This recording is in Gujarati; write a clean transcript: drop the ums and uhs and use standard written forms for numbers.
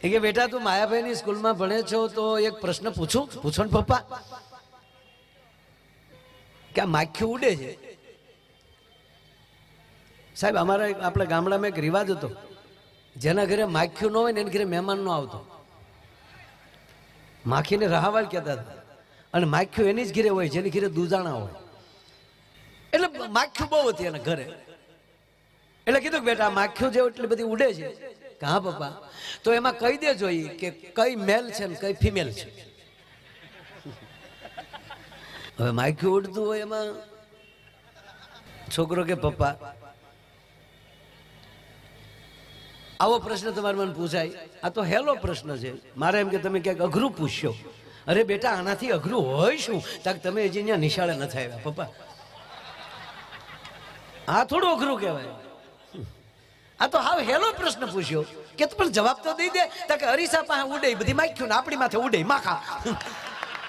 એ કે બેટા તું માયાભાઈની સ્કૂલમાં ભણે છો તો એક પ્રશ્ન પૂછો ને પપ્પા કે આ માખ્યું ઉડે છે સાહેબ અમારા આપણા ગામડામાં એક રિવાજ હતો જેના ઘરે માખ્યું ન હોય ને એના ઘરે મહેમાન ન આવતો માખીને રાહવાળ કહેતા હતા અને માખ્યું એની જ ઘરે હોય જેની ઘરે દૂધાણા હોય એટલે માખ્યું બહુ હતી એના ઘરે એટલે કીધું કે બેટા માખ્યું જેવું એટલી બધી ઉડે છે કે હા પપ્પા તો એમાં કહી દેજો કે કઈ મેલ છે ને કઈ ફિમેલ છે હવે માખ્યું ઉડતું હોય એમાં છોકરો કે પપ્પા આવો પ્રશ્ન તમારે મને પૂછાય આ તો હેલો પ્રશ્ન છે મારે એમ કે તમે ક્યાંક અઘરું પૂછશો અરે બેટા આનાથી અઘરું હોય શું તાક તમે હજી અહીંયા નિશાળે નથી આવ્યા પપ્પા આ થોડું અઘરું કહેવાય આ તો હાવ હેલો પ્રશ્ન પૂછ્યો કે પણ જવાબ તો દઈ દે તાકે અરીસા પાસે ઉડે બધી માખ્યું ને આપણી માથે ઉડે માખા